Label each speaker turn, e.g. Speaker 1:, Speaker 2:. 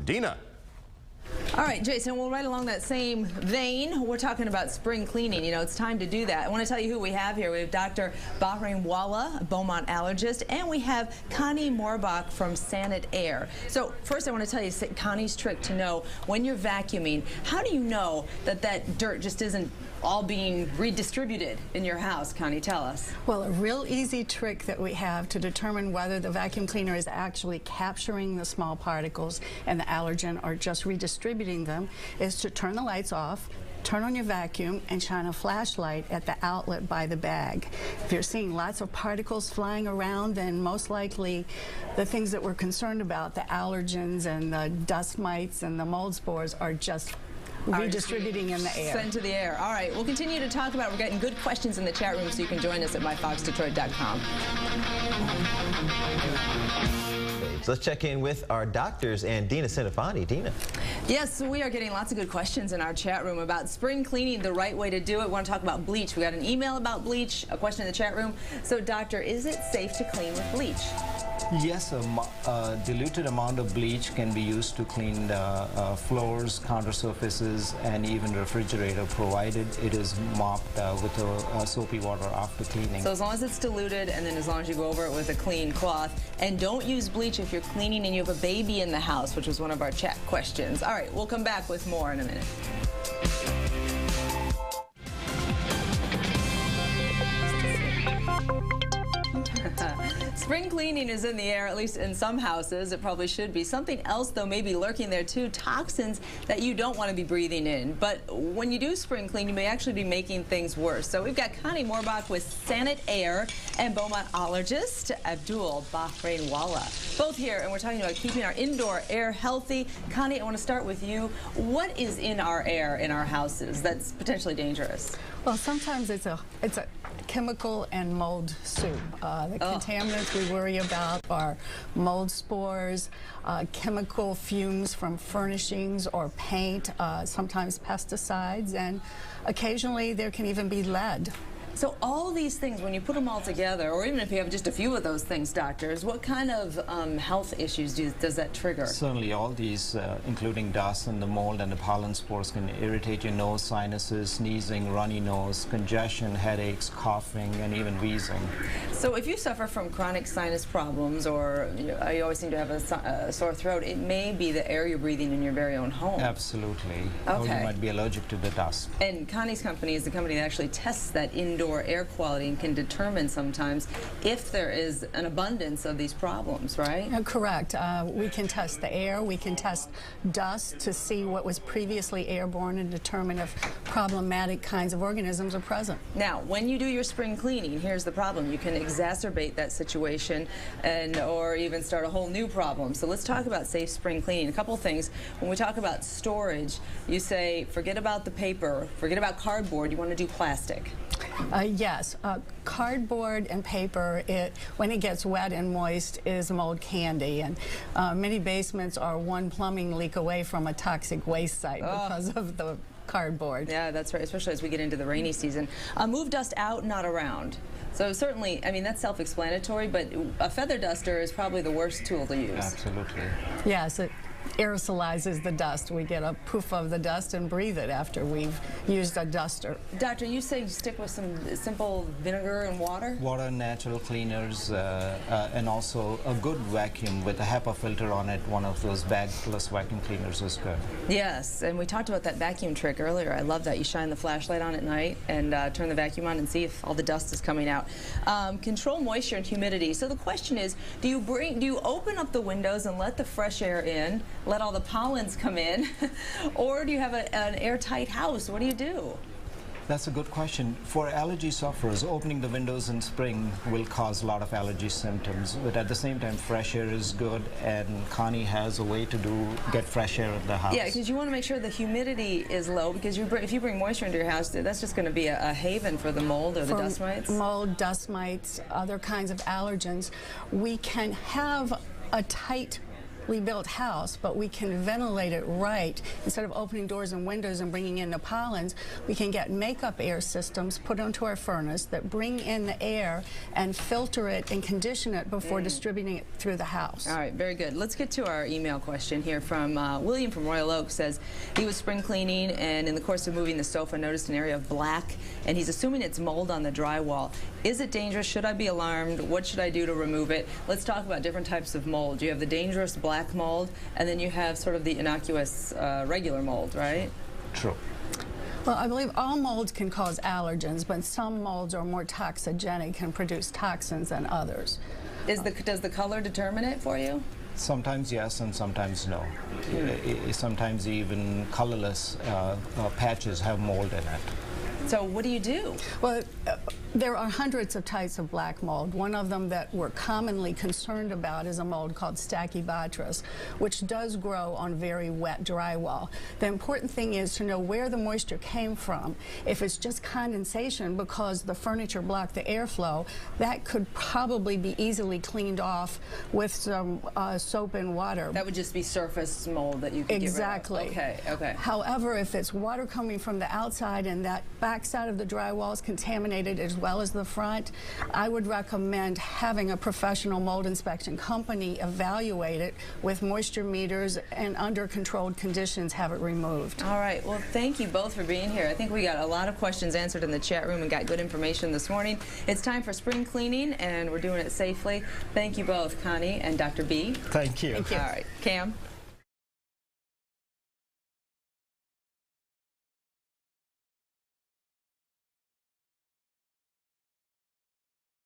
Speaker 1: Deena.
Speaker 2: All right, Jason, well, right along that same vein, we're talking about spring cleaning. You know, it's time to do that. I want to tell you who we have here. We have Dr. Bahrainwala, a Beaumont allergist, and we have Connie Morbach from Sanit-Air. So first I want to tell you Connie's trick to know when you're vacuuming, how do you know that that dirt just isn't all being redistributed in your house? Connie, tell us.
Speaker 3: Well, a real easy trick that we have to determine whether the vacuum cleaner is actually capturing the small particles and the allergen or just redistributing them is to turn the lights off, turn on your vacuum, and shine a flashlight at the outlet by the bag. If you're seeing lots of particles flying around, then most likely the things that we're concerned about, the allergens and the dust mites and the mold spores, are just redistributing in the air.
Speaker 2: Sent to the air. All right, we'll continue to talk about it. We're getting good questions in the chat room, so you can join us at myfoxdetroit.com.
Speaker 4: So let's check in with our doctors and Deena Centofanti. Deena.
Speaker 2: Yes, so we are getting lots of good questions in our chat room about spring cleaning, the right way to do it. We want to talk about bleach. We got an email about bleach, a question in the chat room. So, doctor, is it safe to clean with bleach?
Speaker 5: Yes, a diluted amount of bleach can be used to clean floors, counter surfaces, and even refrigerator, provided it is mopped with soapy water after cleaning.
Speaker 2: So as long as it's diluted, and then as long as you go over it with a clean cloth, and don't use bleach if you're cleaning and you have a baby in the house, which was one of our chat questions. All right, we'll come back with more in a minute. Spring cleaning is in the air, at least in some houses. It probably should be. Something else, though, may be lurking there, too. Toxins that you don't want to be breathing in. But when you do spring clean, you may actually be making things worse. So we've got Connie Morbach with Sanit-Air and Beaumont allergist Abdul Bahrainwala. Both here, and we're talking about keeping our indoor air healthy. Connie, I want to start with you. What is in our air in our houses that's potentially dangerous?
Speaker 3: Well, sometimes it's a chemical and mold soup. The contaminants we worry about are mold spores, chemical fumes from furnishings or paint, sometimes pesticides, and occasionally there can even be lead.
Speaker 2: So all these things, when you put them all together, or even if you have just a few of those things, doctors, what kind of health issues does that trigger?
Speaker 5: Certainly all these, including dust and the mold and the pollen spores, can irritate your nose, sinuses, sneezing, runny nose, congestion, headaches, coughing, and even wheezing.
Speaker 2: So if you suffer from chronic sinus problems, or you always seem to have a sore throat, it may be the air you're breathing in your very own home.
Speaker 5: Absolutely.
Speaker 2: Okay.
Speaker 5: Or you might be allergic to the dust.
Speaker 2: And Connie's company is the company that actually tests that indoor air quality and can determine sometimes if there is an abundance of these problems, right?
Speaker 3: Correct. We can test the air, we can test dust to see what was previously airborne and determine if problematic kinds of organisms are present.
Speaker 2: Now, when you do your spring cleaning, here's the problem. You can exacerbate that situation or even start a whole new problem. So let's talk about safe spring cleaning. A couple things. When we talk about storage, you say forget about the paper, forget about cardboard, you want to do plastic.
Speaker 3: Yes, cardboard and paper, when it gets wet and moist, is mold candy, and many basements are one plumbing leak away from a toxic waste site because of the cardboard.
Speaker 2: Yeah, that's right, especially as we get into the rainy season. Move dust out, not around. So certainly, I mean, that's self-explanatory, but a feather duster is probably the worst tool to use.
Speaker 5: Absolutely.
Speaker 3: Yes, it aerosolizes the dust. We get a poof of the dust and breathe it after we've used a duster.
Speaker 2: Doctor, you say you stick with some simple vinegar and water?
Speaker 5: Water, natural cleaners, and also a good vacuum with a HEPA filter on it. One of those bag-plus vacuum cleaners is good.
Speaker 2: Yes, and we talked about that vacuum trick earlier. I love that. You shine the flashlight on at night and turn the vacuum on and see if all the dust is coming out. Control moisture and humidity. So the question is, do you open up the windows and let the fresh air in, let all the pollens come in, or do you have an airtight house? What do you do?
Speaker 5: That's a good question. For allergy sufferers, opening the windows in spring will cause a lot of allergy symptoms, but at the same time, fresh air is good, and Connie has a way to get fresh air in the house.
Speaker 2: Yeah, because you want to make sure the humidity is low, because if you bring moisture into your house, that's just going to be a haven for the mold or the dust mites.
Speaker 3: Mold, dust mites, other kinds of allergens. We can have a tight built house, but we can ventilate it right. Instead of opening doors and windows and bringing in the pollens, we can get makeup air systems put onto our furnace that bring in the air and filter it and condition it before distributing it through the house.
Speaker 2: All right, very good. Let's get to our email question here from William from Royal Oak. Says he was spring cleaning and in the course of moving the sofa noticed an area of black, and he's assuming it's mold on the drywall. Is it dangerous? Should I be alarmed? What should I do to remove it? Let's talk about different types of mold. You have the dangerous black mold, and then you have sort of the innocuous regular mold, right?
Speaker 5: True.
Speaker 3: Well, I believe all molds can cause allergens, but some molds are more toxigenic and produce toxins than others.
Speaker 2: Does the color determine it for you?
Speaker 5: Sometimes yes, and sometimes no. Sometimes even colorless patches have mold in it.
Speaker 2: So what do you do?
Speaker 3: Well, there are hundreds of types of black mold. One of them that we're commonly concerned about is a mold called Stachybotrys, which does grow on very wet drywall. The important thing is to know where the moisture came from. If it's just condensation because the furniture blocked the airflow, that could probably be easily cleaned off with some soap and water.
Speaker 2: That would just be surface mold that you could
Speaker 3: Exactly.
Speaker 2: get rid of. Okay, okay.
Speaker 3: However, if it's water coming from the outside and that back side of the drywall is contaminated as well as the front, I would recommend having a professional mold inspection company evaluate it with moisture meters and under controlled conditions have it removed.
Speaker 2: All right, well, thank you both for being here. I think we got a lot of questions answered in the chat room and got good information this morning. It's time for spring cleaning, and we're doing it safely. Thank you both, Connie and Dr. B.
Speaker 5: Thank you.
Speaker 3: Thank you.
Speaker 2: All right, Cam.